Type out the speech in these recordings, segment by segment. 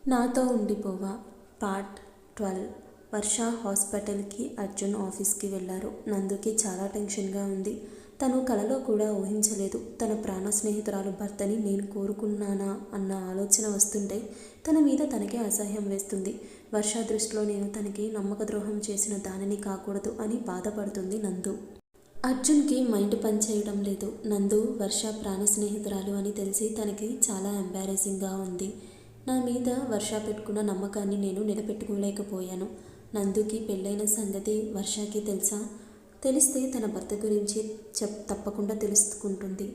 నాతో ఉండిపోవా పార్ట్ 12. వర్ష హాస్పిటల్కి, అర్జున్ ఆఫీస్కి వెళ్లారు. నందుకి చాలా టెన్షన్గా ఉంది. తను కలలో కూడా ఊహించలేదు. తన ప్రాణ స్నేహితురాలు భర్తని నేను కోరుకున్నానా అన్న ఆలోచన వస్తుంటే తన మీద తనకే అసహ్యం వేస్తుంది. వర్ష దృష్టిలో నేను తనకి నమ్మకద్రోహం చేసిన దానిని కాకూడదు అని బాధపడుతుంది నందు. అర్జున్కి మైండ్ పనిచేయడం లేదు. నందు వర్ష ప్రాణ స్నేహితురాలు అని తెలిసి తనకి చాలా ఎంబారెసింగ్గా ఉంది. నా మీద వర్ష పెట్టుకున్న నమ్మకాన్ని నేను నిలబెట్టుకోలేకపోయాను. నందుకి పెళ్ళైన సంగతి వర్షకి తెలుసా? తెలిస్తే తన భర్త గురించి తప్పకుండా తెలుసుకుంటుంది.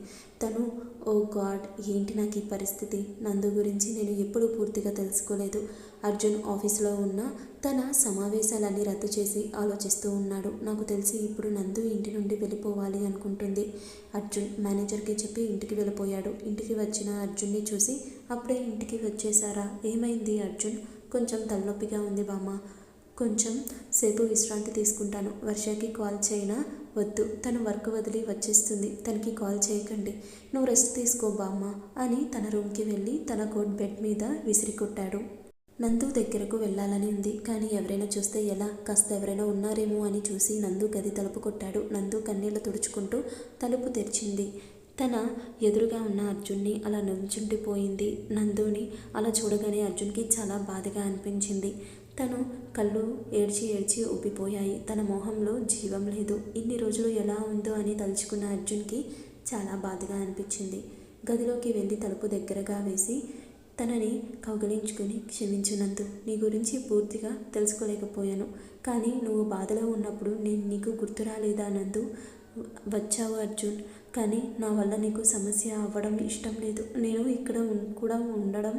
తను ఓ గాడ్, ఏంటి నాకు ఈ పరిస్థితి? నందు గురించి నేను ఎప్పుడూ పూర్తిగా తెలుసుకోలేదు. అర్జున్ ఆఫీసులో ఉన్న తన సమావేశాలన్నీ రద్దు చేసి ఆలోచిస్తూ ఉన్నాడు. నాకు తెలిసి ఇప్పుడు నందు ఇంటి నుండి వెళ్ళిపోవాలి అనుకుంటుంది. అర్జున్ మేనేజర్కి చెప్పి ఇంటికి వెళ్ళిపోయాడు. ఇంటికి వచ్చిన అర్జున్ని చూసి, అప్పుడే ఇంటికి వచ్చేసారా? ఏమైంది అర్జున్? కొంచెం తలనొప్పిగా ఉంది బామ్మ, కొంచెం సేపు విశ్రాంతి తీసుకుంటాను. వర్షకి కాల్ చేయనా? వద్దు, తను వర్క్ వదిలి వచ్చేస్తుంది. తనకి కాల్ చేయకండి, నువ్వు రెస్ట్ తీసుకో బామ్మ అని తన రూమ్కి వెళ్ళి తన కోట్ బెడ్ మీద విసిరికొట్టాడు. నందు దగ్గరకు వెళ్ళాలని ఉంది, కానీ ఎవరైనా చూస్తే ఎలా? కాస్త ఎవరైనా ఉన్నారేమో అని చూసి నందు గది తలుపు కొట్టాడు. నందు కన్నీళ్లు తుడుచుకుంటూ తలుపు తెరిచింది. తన ఎదురుగా ఉన్న అర్జున్ని అలా నుంచుండిపోయింది. నందుని అలా చూడగానే అర్జున్కి చాలా బాధగా అనిపించింది. తను కళ్ళు ఏడ్చి ఏడ్చి ఉబ్బిపోయాయి. తన మొహంలో జీవం లేదు. ఇన్ని రోజులు ఎలా ఉందో అని తలుచుకున్న అర్జున్కి చాలా బాధగా అనిపించింది. గదిలోకి వెళ్ళి తలుపు దగ్గరగా వేసి తనని కౌగిలించుకుని, క్షమించు నందు, నీ గురించి పూర్తిగా తెలుసుకోలేకపోయాను. కానీ నువ్వు బాధలో ఉన్నప్పుడు నేను నీకు గుర్తు రాలేదా నందు? వచ్చావు అర్జున్, కానీ నా వల్ల నీకు సమస్య అవ్వడం ఇష్టం లేదు. నేను ఇక్కడ కూడా ఉండడం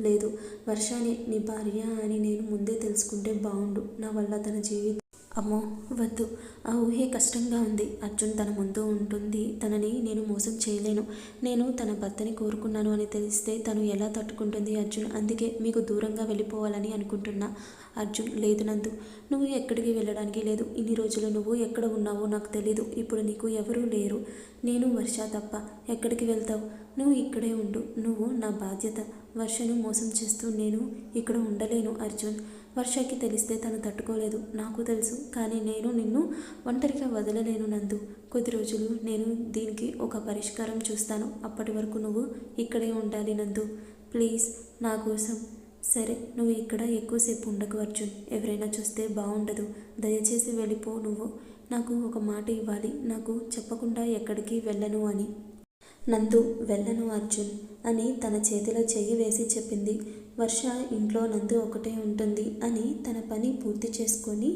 లేదు. వర్షాని నీ భార్య అని నేను ముందే తెలుసుకుంటే బాగుండు. నా వల్ల తన జీవితం అమ్మో వద్దు, ఆ ఊహే కష్టంగా ఉంది. అర్జున్ తన ముందు ఉంటుంది. తనని నేను మోసం చేయలేను. నేను తన భర్తని కోరుకున్నాను అని తెలిస్తే తను ఎలా తట్టుకుంటుంది అర్జున్? అందుకే మీకు దూరంగా వెళ్ళిపోవాలని అనుకుంటున్నా. అర్జున్, లేదు నందు, నువ్వు ఎక్కడికి వెళ్ళడానికి లేదు. ఇన్ని రోజులు నువ్వు ఎక్కడ ఉన్నావో నాకు తెలీదు. ఇప్పుడు నీకు ఎవరూ లేరు, నేను వర్ష తప్ప. ఎక్కడికి వెళ్తావు? నువ్వు ఇక్కడే ఉండు. నువ్వు నా బాధ్యత. వర్షను మోసం చేస్తూ నేను ఇక్కడ ఉండలేను అర్జున్. వర్షకి తెలిస్తే తను తట్టుకోలేదు, నాకు తెలుసు. కానీ నేను నిన్ను ఒంటరిగా వదలలేను నందు. కొద్ది రోజులు నేను దీనికి ఒక పరిష్కారం చూస్తాను. అప్పటి వరకు నువ్వు ఇక్కడే ఉండాలి నందు, ప్లీజ్ నా కోసం. సరే, నువ్వు ఇక్కడ ఎక్కువసేపు ఉండకు అర్జున్, ఎవరైనా చూస్తే బాగుండదు. దయచేసి వెళ్ళిపో. నువ్వు నాకు ఒక మాట ఇవ్వాలి. నాకు చెప్పకుండా ఎక్కడికి వెళ్ళను అని. నందు, వెళ్ళను అర్జున్ అని తన చేతిలో చెయ్యి వేసి చెప్పింది. వర్ష ఇంట్లో నందు ఒకటే ఉంటుంది అని తన పని పూర్తి చేసుకొని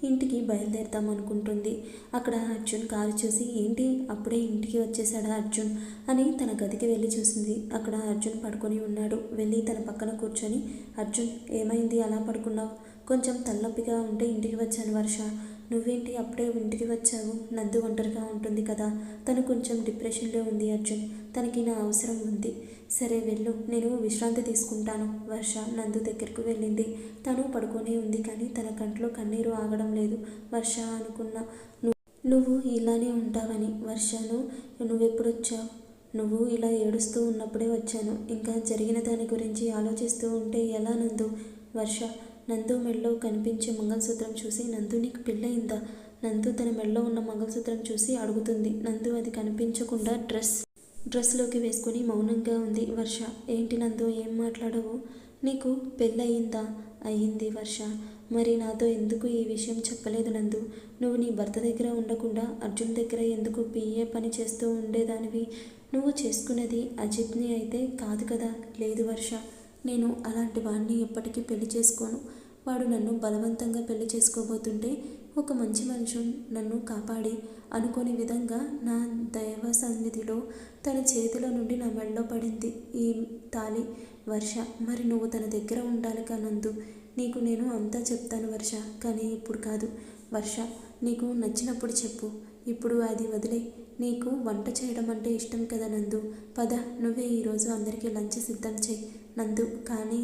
ఇంటికి బయలుదేరదాం అనుకుంటుంది. అక్కడ అర్జున్ కారు చూసి, ఏంటి అప్పుడే ఇంటికి వచ్చేసాడా అర్జున్ అని తన గదికి వెళ్ళి చూసింది. అక్కడ అర్జున్ పడుకొని ఉన్నాడు. వెళ్ళి తన పక్కన కూర్చొని, అర్జున్ ఏమైంది అలా పడుకున్నావు? కొంచెం తలనొప్పిగా ఉంటే ఇంటికి వచ్చాను వర్ష. నువ్వేంటి అప్పుడే ఇంటికి వచ్చావు? నందు ఒంటరిగా ఉంటుంది కదా, తను కొంచెం డిప్రెషన్లో ఉంది అర్జున్, తనకి నా అవసరం ఉంది. సరే వెళ్ళు, నేను విశ్రాంతి తీసుకుంటాను. వర్ష నందు దగ్గరకు వెళ్ళింది. తను పడుకొని ఉంది, కానీ తన కంట్లో కన్నీరు ఆగడం లేదు. వర్ష, అనుకున్నా నువ్వు ఇలానే ఉంటావని. వర్షను, నువ్వెప్పుడొచ్చావు? నువ్వు ఇలా ఏడుస్తూ ఉన్నప్పుడే వచ్చాను. ఇంకా జరిగిన దాని గురించి ఆలోచిస్తూ ఉంటే ఎలా నందు? వర్ష నందు మెడలో కనిపించే మంగళసూత్రం చూసి, నందు నీకు పెళ్ళయిందా? నందు తన మెడలో ఉన్న మంగళసూత్రం చూసి అడుగుతుంది. నందు అది కనిపించకుండా డ్రెస్లోకి వేసుకొని మౌనంగా ఉంది. వర్ష, ఏంటి నందు, ఏం మాట్లాడవు? నీకు పెళ్ళయిందా? అయ్యింది వర్ష. మరి నాతో ఎందుకు ఈ విషయం చెప్పలేదు నందు? నువ్వు నీ భర్త దగ్గర ఉండకుండా అర్జున్ దగ్గర ఎందుకు పిఏ పని చేస్తూ ఉండేదానివి? నువ్వు చేసుకున్నది అజిత్ని అయితే కాదు కదా? లేదు వర్ష, నేను అలాంటి వాడిని ఎప్పటికీ పెళ్లి చేసుకోను. వాడు నన్ను బలవంతంగా పెళ్లి చేసుకోబోతుంటే ఒక మంచి మనిషి నన్ను కాపాడి అనుకోని విధంగా నా దైవ సన్నిధిలో తన చేతిలో నుండి నా మెడలో పడింది ఈ తాళి. వర్ష, మరి నువ్వు తన దగ్గర ఉండాలి కానందు. నీకు నేను అంతా చెప్తాను వర్ష, కానీ ఇప్పుడు కాదు. వర్ష, నీకు నచ్చినప్పుడు చెప్పు, ఇప్పుడు అది వదిలే. నీకు వంట చేయడం అంటే ఇష్టం కదా నందు? పద, నువ్వే ఈరోజు అందరికీ లంచ్ సిద్ధం చెయ్యి నందు. కానీ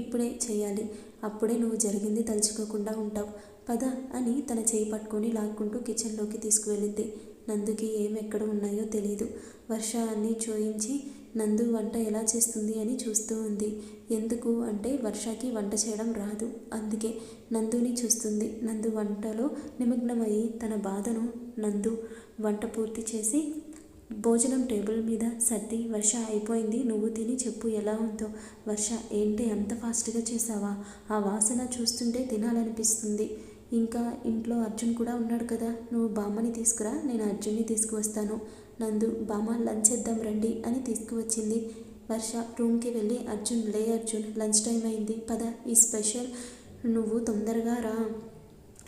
ఇప్పుడే చేయాలి, అప్పుడే నువ్వు జరిగింది తలుచుకోకుండా ఉంటావు. పద అని తన చేయి పట్టుకొని లాక్కుంటూ కిచెన్లోకి తీసుకువెళ్ళింది. నందుకి ఏం ఎక్కడ ఉన్నాయో తెలీదు. వర్ష అన్నీ చూయించి, నందు వంట ఎలా చేస్తుంది అని చూస్తూ ఉంది. ఎందుకు అంటే వర్షకి వంట చేయడం రాదు, అందుకే నందుని చూస్తుంది. నందు వంటలో నిమగ్నమయ్యి తన బాధను నందు వంట పూర్తి చేసి భోజనం టేబుల్ మీద సర్ది, వర్ష అయిపోయింది, నువ్వు తిని చెప్పు ఎలా ఉందో. వర్ష ఏంటి అంత ఫాస్ట్గా చేసావా? ఆ వాసన చూస్తుంటే తినాలనిపిస్తుంది. ఇంకా ఇంట్లో అర్జున్ కూడా ఉన్నాడు కదా, నువ్వు బామ్మని తీసుకురా, నేను అర్జున్ని తీసుకువస్తాను. నందు బామ్మ లంచ్ చేద్దాం రండి అని తీసుకువచ్చింది. వర్ష రూమ్కి వెళ్ళి అర్జున్ లే అర్జున్, లంచ్ టైం అయింది, పద ఈ స్పెషల్ నువ్వు తొందరగా రా,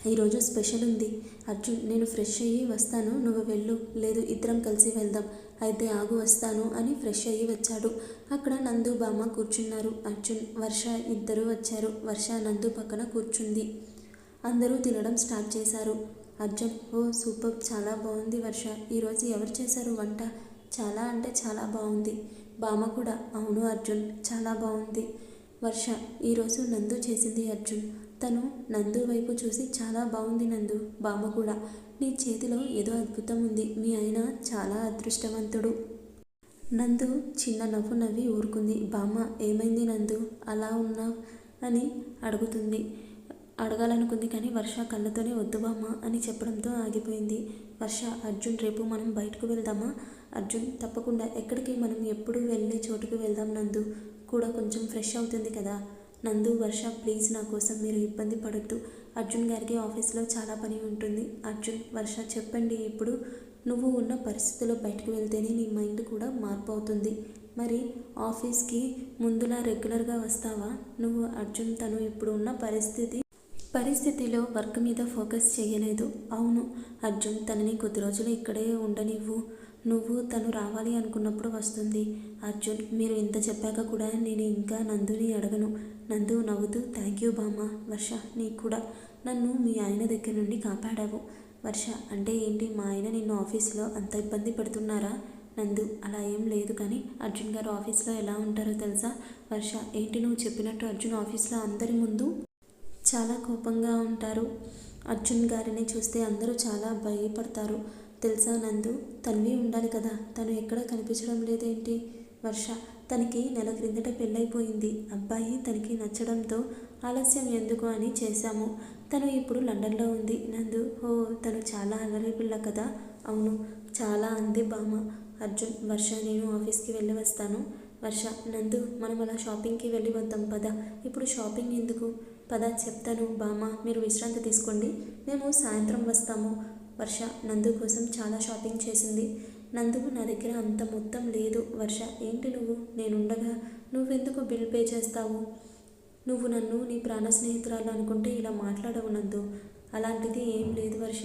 ఈరోజు స్పెషల్ ఉంది. అర్జున్ నేను ఫ్రెష్ అయ్యి వస్తాను, నువ్వు వెళ్ళు. లేదు ఇద్దరం కలిసి వెళ్దాం. అయితే ఆగు వస్తాను అని ఫ్రెష్ అయ్యి వచ్చాడు. అక్కడ నందు బామ్మ కూర్చున్నారు. అర్జున్ వర్ష ఇద్దరు వచ్చారు. వర్ష నందు పక్కన కూర్చుంది. అందరూ తినడం స్టార్ట్ చేశారు. అర్జున్ ఓ సూపర్, చాలా బాగుంది వర్ష, ఈరోజు ఎవరు చేశారు వంట? చాలా అంటే చాలా బాగుంది. బామ్మ కూడా అవును అర్జున్ చాలా బాగుంది. వర్ష ఈరోజు నందు చేసింది అర్జున్. తను నందు వైపు చూసి చాలా బాగుంది నందు. బామ్మ కూడా నీ చేతిలో ఏదో అద్భుతం ఉంది, మీ ఆయన చాలా అదృష్టవంతుడు. నందు చిన్న నవ్వు నవ్వి ఊరుకుంది. బామ్మ ఏమైంది నందు అలా ఉన్నావు అని అడుగుతుంది. అడగాలనుకుంది కానీ వర్ష కళ్ళతోనే వద్దు బామ్మ అని చెప్పడంతో ఆగిపోయింది. వర్ష అర్జున్ రేపు మనం బయటకు వెళ్దామా? అర్జున్ తప్పకుండా, ఎక్కడికి? మనం ఎప్పుడు వెళ్ళే చోటుకు వెళ్దాం, నందు కూడా కొంచెం ఫ్రెష్ అవుతుంది కదా. నందు వర్ష ప్లీజ్ నా కోసం మీరు ఇబ్బంది పడొద్దు, అర్జున్ గారికి ఆఫీస్లో చాలా పని ఉంటుంది. అర్జున్ వర్ష చెప్పండి, ఇప్పుడు నువ్వు ఉన్న పరిస్థితుల్లో బయటకు వెళ్తేనే నీ మైండ్ కూడా మార్పు అవుతుంది. మరి ఆఫీస్కి ముందులా రెగ్యులర్గా వస్తావా నువ్వు? అర్జున్ తను ఇప్పుడు ఉన్న పరిస్థితిలో వర్క్ మీద ఫోకస్ చేయలేదు. అవును అర్జున్, తనని కొద్ది రోజులు ఇక్కడే ఉండనివ్వు, నువ్వు తను రావాలి అనుకున్నప్పుడు వస్తుంది. అర్జున్ మీరు ఇంత చెప్పాక కూడా నేను ఇంకా నందుని అడగను. నందు నవ్వుతూ థ్యాంక్ యూ బామ్మ. వర్ష నీకు కూడా, నన్ను మీ ఆయన దగ్గర నుండి కాపాడావు. వర్ష అంటే ఏంటి, మా ఆయన నిన్ను ఆఫీస్లో అంత ఇబ్బంది పెడుతున్నారా? నందు అలా ఏం లేదు కానీ అర్జున్ గారు ఆఫీస్లో ఎలా ఉంటారో తెలుసా? వర్ష ఏంటి నువ్వు చెప్పినట్టు అర్జున్ ఆఫీస్లో అందరి ముందు చాలా కోపంగా ఉంటారు. అర్జున్ గారిని చూస్తే అందరూ చాలా భయపడతారు తెలుసా నందు. తన్వి ఉండాలి కదా, తను ఎక్కడ కనిపించడం లేదేంటి? వర్ష తనకి నెల క్రిందట పెళ్ళైపోయింది. అబ్బాయి తనకి నచ్చడంతో ఆలస్యం ఎందుకు అని చేశాము. తను ఇప్పుడు లండన్లో ఉంది. నందు ఓ తను చాలా అల్లరి పిల్ల కదా. అవును చాలా అంది బామ్మ. అర్జున్ వర్ష నేను ఆఫీస్కి వెళ్ళి వస్తాను. వర్ష నందు మనం అలా షాపింగ్కి వెళ్ళి వద్దాం పద. ఇప్పుడు షాపింగ్ ఎందుకు? పద చెప్తాను బామ్మ, మీరు విశ్రాంతి తీసుకోండి, మేము సాయంత్రం వస్తాము. వర్ష నందు కోసం చాలా షాపింగ్ చేసింది. నందు నా దగ్గర అంత మొత్తం లేదు. వర్ష ఏంటి నువ్వు, నేనుండగా నువ్వెందుకు బిల్ పే చేస్తావు? నువ్వు నన్ను నీ ప్రాణ స్నేహితురాలు అనుకుంటే ఇలా మాట్లాడవు నందు. అలాంటిది ఏం లేదు వర్ష,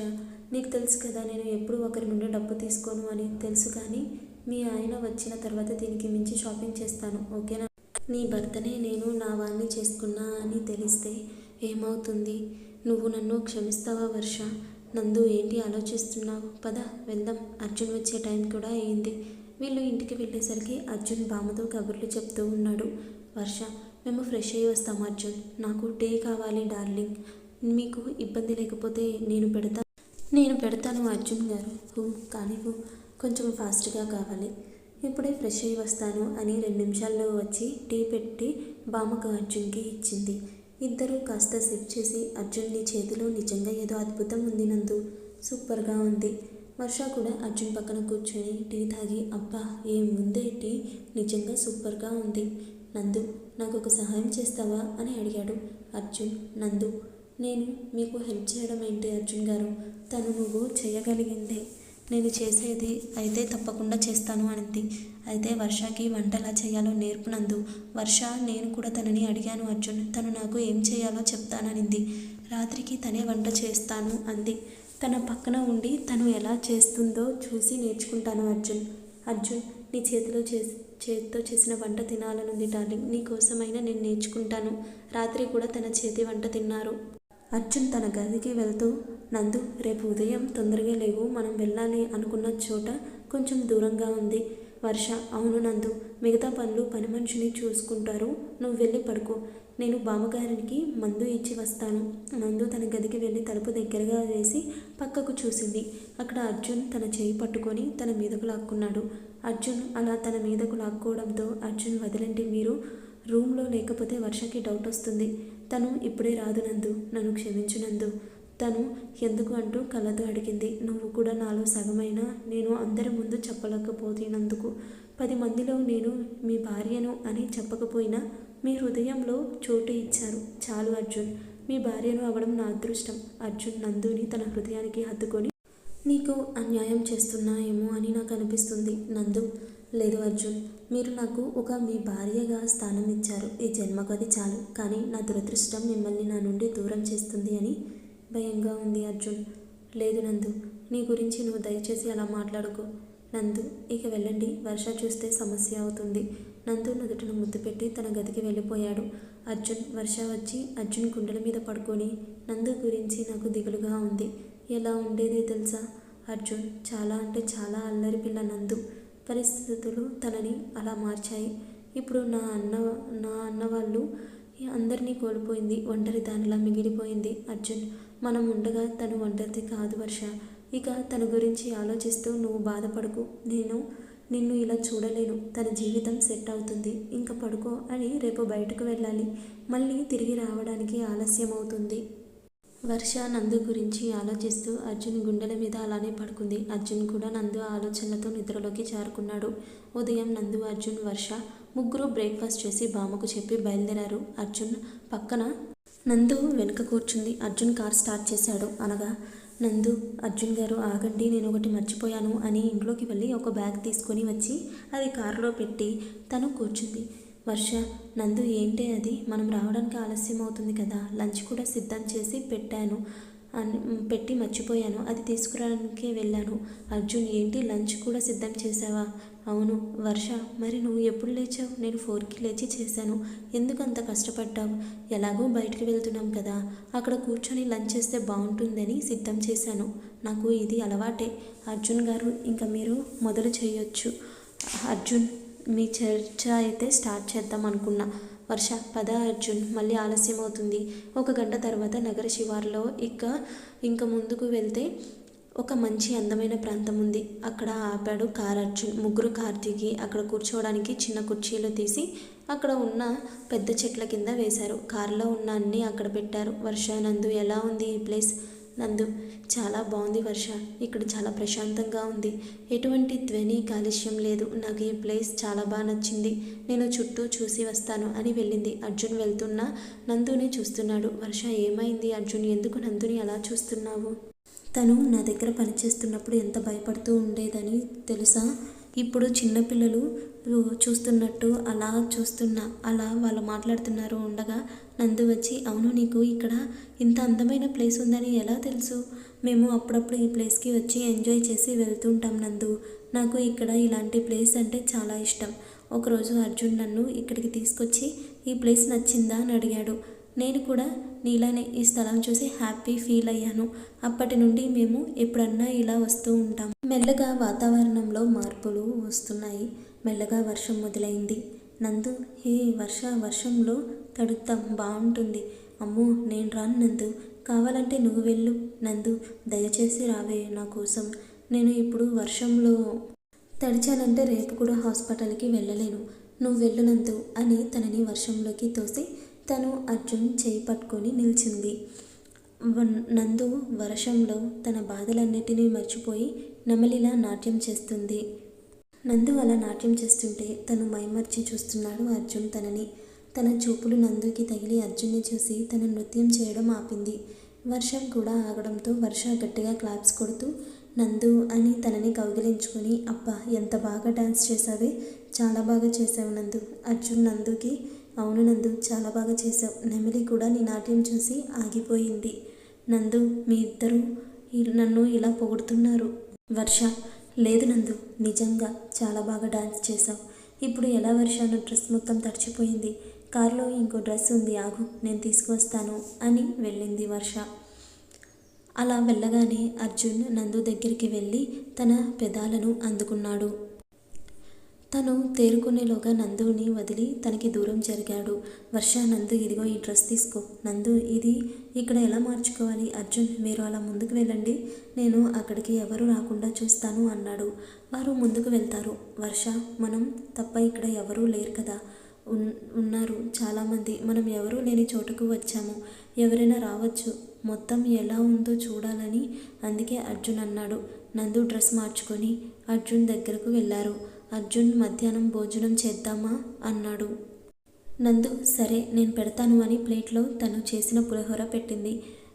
నీకు తెలుసు కదా నేను ఎప్పుడు ఒకరి నుండి డబ్బు తీసుకోను అని. తెలుసు కానీ మీ ఆయన వచ్చిన తర్వాత దీనికి మించి షాపింగ్ చేస్తాను, ఓకేనా? నీ భర్తనే నేను నా వాణ్ణి చేసుకున్నా అని తెలిస్తే ఏమవుతుంది? నువ్వు నన్ను క్షమిస్తావా వర్ష? నందు ఏంటి ఆలోచిస్తున్నావు? పద వెళ్దాం, అర్జున్ వచ్చే టైం కూడా అయింది. వీళ్ళు ఇంటికి వెళ్ళేసరికి అర్జున్ బామ్మతో కబుర్లు చెప్తూ ఉన్నాడు. వర్ష మేము ఫ్రెష్ అయ్యి వస్తాం అర్జున్, నాకు టీ కావాలి డార్లింగ్, మీకు ఇబ్బంది లేకపోతే నేను పెడతాను అర్జున్ గారు. కానివ్వు, కొంచెం ఫాస్ట్గా కావాలి, ఇప్పుడే ఫ్రెష్ అయ్యి వస్తాను అని 2 నిమిషాల్లో వచ్చి టీ పెట్టి బామ్మకు అర్జున్కి ఇచ్చింది. ఇద్దరూ కాస్త సిప్ చేసి అర్జున్ నీ చేతిలో నిజంగా ఏదో అద్భుతం ఉంది నందు, సూపర్గా ఉంది. వర్ష కూడా అర్జున్ పక్కన కూర్చొని టీ తాగి అబ్బా ఏముందే టీ, నిజంగా సూపర్గా ఉంది. నందు నాకు ఒక సహాయం చేస్తావా అని అడిగాడు అర్జున్. నందు నేను మీకు హెల్ప్ చేయడం ఏంటి అర్జున్ గారు, తను నువ్వు చేయగలిగిందే నేను చేసేది అయితే తప్పకుండా చేస్తాను అనింది. అయితే వర్షకి వంట ఎలా చేయాలో నేర్పు నందు. వర్ష నేను కూడా తనని అడిగాను అర్జున్, తను నాకు ఏం చేయాలో చెప్తాననింది. రాత్రికి తనే వంట చేస్తాను అంది. తన పక్కన ఉండి తను ఎలా చేస్తుందో చూసి నేర్చుకుంటాను అర్జున్. అర్జున్ నీ చేతితో చేసిన వంట తినాలనుంది డార్లింగ్, నీ కోసమైనా నేను నేర్చుకుంటాను. రాత్రి కూడా తన చేతి వంట తిన్నారు. అర్జున్ తన గదికి వెళ్తూ నందు రేపు ఉదయం తొందరగా లేవు, మనం వెళ్ళాలి అనుకున్న చోట కొంచెం దూరంగా ఉంది. వర్ష అవును నందు, మిగతా పనులు పని మనిషిని చూసుకుంటారు, నువ్వు వెళ్ళి పడుకో, నేను బామ్మగారికి మందు ఇచ్చి వస్తాను. నందు తన గదికి వెళ్ళి తలుపు దగ్గరగా వేసి పక్కకు చూసింది. అక్కడ అర్జున్ తన చేయి పట్టుకొని తన మీదకు లాక్కున్నాడు. అర్జున్ అలా తన మీదకు లాక్కోవడంతో అర్జున్ వదలండి, మీరు రూమ్లో లేకపోతే వర్షకి డౌట్ వస్తుంది. తను ఇప్పుడే రాదు నందు, నన్ను క్షమించు నందు. తను ఎందుకు అంటూ కళ్ళతో అడిగింది. నువ్వు కూడా నాలో సగమైనా నేను అందరి ముందు చెప్పలేకపోతున్నందుకు. 10 మందిలో నేను మీ భార్యను అని చెప్పకపోయినా మీ హృదయంలో చోటు ఇచ్చారు చాలు అర్జున్. మీ భార్యను అవ్వడం నా అదృష్టం. అర్జున్ నందుని తన హృదయానికి హత్తుకొని నీకు అన్యాయం చేస్తున్నాయేమో అని నాకు అనిపిస్తుంది నందు. లేదు అర్జున్, మీరు నాకు మీ భార్యగా స్థానం ఇచ్చారు. ఈ జన్మకు అది చాలు. కానీ నా దురదృష్టం మిమ్మల్ని నా నుండి దూరం చేస్తుంది అని భయంగా ఉంది అర్జున్. లేదు నందు, నీ గురించి నువ్వు దయచేసి అలా మాట్లాడుకో. నందు, ఇక వెళ్ళండి, వర్ష చూస్తే సమస్య అవుతుంది. నందు నుదుటను ముద్దు పెట్టి తన గదికి వెళ్ళిపోయాడు. వర్ష వచ్చి అర్జున్ గుండెల మీద పడుకొని, నందు గురించి నాకు దిగులుగా ఉంది. ఎలా ఉండేది తెలుసా అర్జున్, చాలా అంటే చాలా అల్లరి పిల్ల నందు. పరిస్థితులు తనని అలా మార్చాయి. ఇప్పుడు నా అన్న వాళ్ళు అందరినీ కోల్పోయింది. ఒంటరి దానిలా మిగిలిపోయింది. అర్జున్, మనం ఉండగా తను ఒంటరిది కాదు వర్ష. ఇక తన గురించి ఆలోచిస్తూ నువ్వు బాధపడకు. నేను నిన్ను ఇలా చూడలేను. తన జీవితం సెట్ అవుతుంది. ఇంకా పడుకో అని రేపు బయటకు వెళ్ళాలి. మళ్ళీ తిరిగి రావడానికి ఆలస్యం అవుతుంది. వర్ష నందు గురించి ఆలోచిస్తూ అర్జున్ గుండెల మీద అలానే పడుకుంది. అర్జున్ కూడా నందు ఆలోచనలతో నిద్రలోకి జారుకున్నాడు. ఉదయం నందు, అర్జున్, వర్ష ముగ్గురు బ్రేక్ఫాస్ట్ చేసి బామ్మకు చెప్పి బయలుదేరారు. అర్జున్ పక్కన నందు వెనుక కూర్చుంది. అర్జున్ కార్ స్టార్ట్ చేశాడు. అనగా నందు, అర్జున్ గారు ఆగండి, నేను ఒకటి మర్చిపోయాను అని ఇంట్లోకి వెళ్ళి ఒక బ్యాగ్ తీసుకొని వచ్చి అది కారులో పెట్టి తను కూర్చుంది. వర్ష, నందు ఏంటే అది? మనం రావడానికి ఆలస్యం అవుతుంది కదా, లంచ్ కూడా సిద్ధం చేసి పెట్టి మర్చిపోయాను, అది తీసుకురావడానికే వెళ్ళాను. అర్జున్, ఏంటి లంచ్ కూడా సిద్ధం చేశావా? అవును. వర్ష, మరి నువ్వు ఎప్పుడు లేచావు? నేను 4కి లేచి చేశాను. ఎందుకు అంత కష్టపడ్డావు? ఎలాగో బయటికి వెళ్తున్నాం కదా, అక్కడ కూర్చొని లంచ్ చేస్తే బాగుంటుందని సిద్ధం చేశాను. నాకు ఇది అలవాటే. అర్జున్ గారు, ఇంకా మీరు మొదలు చేయొచ్చు. అర్జున్, మీ చర్చ అయితే స్టార్ట్ చేద్దాం అనుకున్నా. వర్ష, పద అర్జున్, మళ్ళీ ఆలస్యం అవుతుంది. 1 గంట తర్వాత నగర శివారులో ఇంకా ముందుకు వెళ్తే ఒక మంచి అందమైన ప్రాంతం ఉంది. అక్కడ ఆపాడు కార్ అర్జున్. ముగ్గురు కార్ దిగి అక్కడ కూర్చోవడానికి చిన్న కుర్చీలు తీసి అక్కడ ఉన్న పెద్ద చెట్ల కింద వేశారు. కారులో ఉన్న అన్నీ అక్కడ పెట్టారు. వర్ష, నందు, ఎలా ఉంది ఈ ప్లేస్? నందు, చాలా బాగుంది వర్ష, ఇక్కడ చాలా ప్రశాంతంగా ఉంది. ఎటువంటి ధ్వని కాలుష్యం లేదు. నాకు ఈ ప్లేస్ చాలా బాగా నచ్చింది. నేను చుట్టూ చూసి వస్తాను అని వెళ్ళింది. అర్జున్ వెళ్తున్నా నందుని చూస్తున్నాడు. వర్ష, ఏమైంది అర్జున్, ఎందుకు నందుని అలా చూస్తున్నావు? తను నా దగ్గర పనిచేస్తున్నప్పుడు ఎంత భయపడుతూ ఉండేదని తెలుసా? ఇప్పుడు చిన్నపిల్లలు చూస్తున్నట్టు అలా చూస్తున్నా. అలా వాళ్ళు మాట్లాడుతున్నారు ఉండగా నందు వచ్చి, అవును, నీకు ఇక్కడ ఇంత అందమైన ప్లేస్ ఉందని ఎలా తెలుసు? మేము అప్పుడప్పుడు ఈ ప్లేస్కి వచ్చి ఎంజాయ్ చేసి వెళ్తుంటాం నందు. నాకు ఇక్కడ ఇలాంటి ప్లేస్ అంటే చాలా ఇష్టం. ఒకరోజు అర్జున్ నన్ను ఇక్కడికి తీసుకొచ్చి ఈ ప్లేస్ నచ్చిందా అని అడిగాడు. నేను కూడా నీలానే ఈ స్థలం చూసి హ్యాపీ ఫీల్ అయ్యాను. అప్పటి నుండి మేము ఎప్పుడన్నా ఇలా వస్తూ ఉంటాం. మెల్లగా వాతావరణంలో మార్పులు వస్తున్నాయి. మెల్లగా వర్షం మొదలైంది. నందు, హే వర్ష, వర్షంలో తడుద్దాం, బాగుంటుంది. అమ్మో, నేను రాను నందు, కావాలంటే నువ్వు వెళ్ళు. నందు, దయచేసి రావే నా కోసం. నేను ఇప్పుడు వర్షంలో తడిచానంటే రేపు కూడా హాస్పిటల్కి వెళ్ళలేను. నువ్వు వెళ్ళు నందు అని తనని వర్షంలోకి తోసి తను అర్జున్ చేయి పట్టుకొని నిల్చింది. నందు వర్షంలో తన బాధలన్నిటినీ మర్చిపోయి నెమలిలా నాట్యం చేస్తుంది. నందు అలా నాట్యం చేస్తుంటే తను మైమర్చి చూస్తున్నాడు అర్జున్ తనని. తన చూపులు నందుకి తగిలి అర్జున్ని చూసి తన నృత్యం చేయడం ఆపింది. వర్షం కూడా ఆగడంతో వర్ష గట్టిగా క్లాప్స్ కొడుతూ నందు అని తనని కౌగిలించుకొని, అబ్బా ఎంత బాగా డాన్స్ చేసావే, చాలా బాగా చేసావు నందు. అర్జున్ నందుకి, అవును నందు, చాలా బాగా చేసావు. నెమలి కూడా నీ నాట్యం చూసి ఆగిపోయింది. నందు, మీ ఇద్దరు నన్ను ఇలా పొగుడుతున్నారు. వర్ష, లేదు నందు, నిజంగా చాలా బాగా డాన్స్ చేసావు. ఇప్పుడు ఎలా వర్ష? నా డ్రెస్ మొత్తం తడిచిపోయింది. కారులో ఇంకో డ్రెస్ ఉంది, ఆగు, నేను తీసుకువస్తాను అని వెళ్ళింది వర్ష. అలా వెళ్ళగానే అర్జున్ నందు దగ్గరికి వెళ్ళి తన పెదాలను అందుకున్నాడు. తను తేరుకునేలోగా నందుని వదిలి తనకి దూరం జరిగాడు. వర్ష, నందు ఇదిగో ఈ డ్రెస్ తీసుకో. నందు, ఇది ఇక్కడ ఎలా మార్చుకోవాలి? అర్జున్, మీరు అలా ముందుకు వెళ్ళండి, నేను అక్కడికి ఎవరు రాకుండా చూస్తాను అన్నాడు. వారు ముందుకు వెళ్తారు. వర్ష, మనం తప్ప ఇక్కడ ఎవరూ లేరు కదా. ఉన్నారు చాలామంది, మనం ఎవరూ లేని చోటుకు వచ్చాము, ఎవరైనా రావచ్చు, మొత్తం ఎలా ఉందో చూడాలని, అందుకే అర్జున్ అన్నాడు. నందు డ్రెస్ మార్చుకొని అర్జున్ దగ్గరకు వెళ్ళారు. అర్జున్, మధ్యాహ్నం భోజనం చేద్దామా అన్నాడు. నందు సరే నేను పెడతాను అని ప్లేట్లో తను చేసిన పులిహోర పెట్టింది.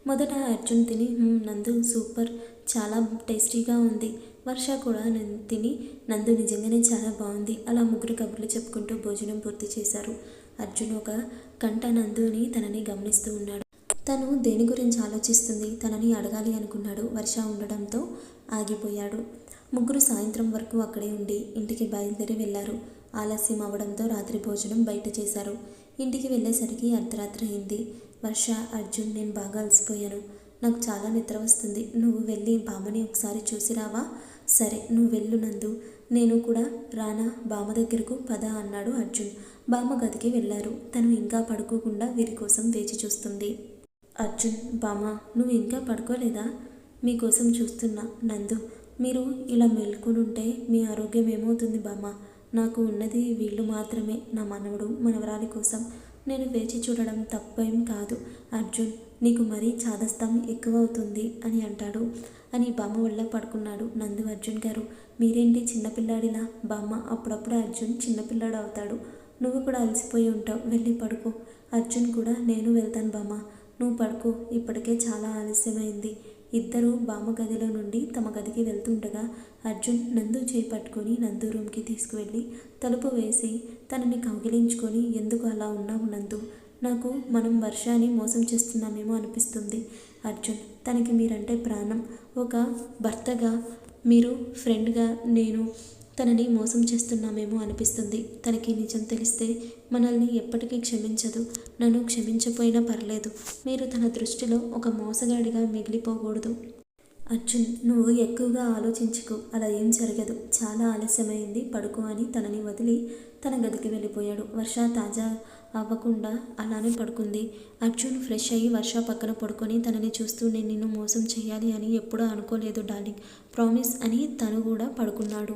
మొదట అర్జున్ తిని నందు సూపర్, చాలా టేస్టీగా ఉంది. వర్ష కూడా తిని నందు నిజంగానే చాలా బాగుంది, అలా ముగ్గురు కబుర్లు చెప్పుకుంటూ భోజనం పూర్తి చేశారు. అర్జున్ ఒక కంట నందుని తనని గమనిస్తూ ఉన్నాడు. తను దేని గురించి ఆలోచిస్తుంది తనని అడగాలి అనుకున్నాడు. వర్ష ఉండడంతో ఆగిపోయాడు. ముగ్గురు సాయంత్రం వరకు అక్కడే ఉండి ఇంటికి బయలుదేరి వెళ్ళారు. ఆలస్యం అవడంతో రాత్రి భోజనం బయట చేశారు. ఇంటికి వెళ్ళేసరికి అర్ధరాత్రి అయింది. వర్ష, అర్జున్, నేను బాగా అలసిపోయాను, నాకు చాలా నిద్ర వస్తుంది, నువ్వు వెళ్ళి బామ్మని ఒకసారి చూసి రావా? సరే నువ్వు వెళ్ళు నందు, నేను కూడా రానా బామ్మ దగ్గరకు పద అన్నాడు అర్జున్. బామ్మ గదికి వెళ్ళారు. తను ఇంకా పడుకోకుండా వీరి కోసం వేచి చూస్తుంది. అర్జున్, బామ్మ నువ్వు ఇంకా పడుకోలేదా? మీకోసం చూస్తున్నా. నందు, మీరు ఇలా మెలుకునుంటే మీ ఆరోగ్యం ఏమవుతుంది బామ్మ? నాకు ఉన్నది వీళ్ళు మాత్రమే, నా మనవడు మనవరాలి కోసం నేను వేచి చూడడం తప్పేం కాదు. అర్జున్, నీకు మరీ చాదస్తం ఎక్కువ అవుతుంది అని అంటాడు. అని బామ్మ వల్ల పడుకున్నాడు. నందు, అర్జున్ గారు మీరేంటి చిన్నపిల్లాడిలా? బామ్మ, అప్పుడప్పుడు అర్జున్ చిన్నపిల్లాడు అవుతాడు, నువ్వు కూడా అలసిపోయి ఉంటావు, వెళ్ళి పడుకో. అర్జున్ కూడా నేను వెళ్తాను బామ్మ, నువ్వు పడుకో, ఇప్పటికే చాలా ఆలస్యమైంది. ఇద్దరూ బామ్మ గదిలో నుండి తమ గదికి వెళ్తుండగా అర్జున్ నందు చేయి పట్టుకొని నందు రూమ్కి తీసుకువెళ్ళి తలుపు వేసి తనని కౌగిలించుకొని, ఎందుకు అలా ఉన్నావు నందు? నాకు మనం వర్షాన్ని మోసం చేస్తున్నామేమో అనిపిస్తుంది. అర్జున్, తనకి మీరంటే ప్రాణం, ఒక భర్తగా మీరు ఫ్రెండ్గా నేను తనని మోసం చేస్తున్నామేమో అనిపిస్తుంది. తనకి నిజం తెలిస్తే మనల్ని ఎప్పటికీ క్షమించదు. నన్ను క్షమించపోయినా పర్లేదు, మీరు తన దృష్టిలో ఒక మోసగాడిగా మిగిలిపోకూడదు. అర్జున్, నువ్వు ఎక్కువగా ఆలోచించుకు, అలా ఏం జరగదు, చాలా ఆలస్యమైంది, పడుకో అని తనని వదిలి తన గదికి వెళ్ళిపోయాడు. వర్ష తాజా అవ్వకుండా అలానే పడుకుంది. అర్జున్ ఫ్రెష్ అయ్యి వర్ష పక్కన పడుకొని తనని చూస్తూ, నేను నిన్ను మోసం చేయాలి అని ఎప్పుడూ అనుకోలేదు డార్లింగ్, ప్రామిస్ అని తను కూడా పడుకున్నాడు.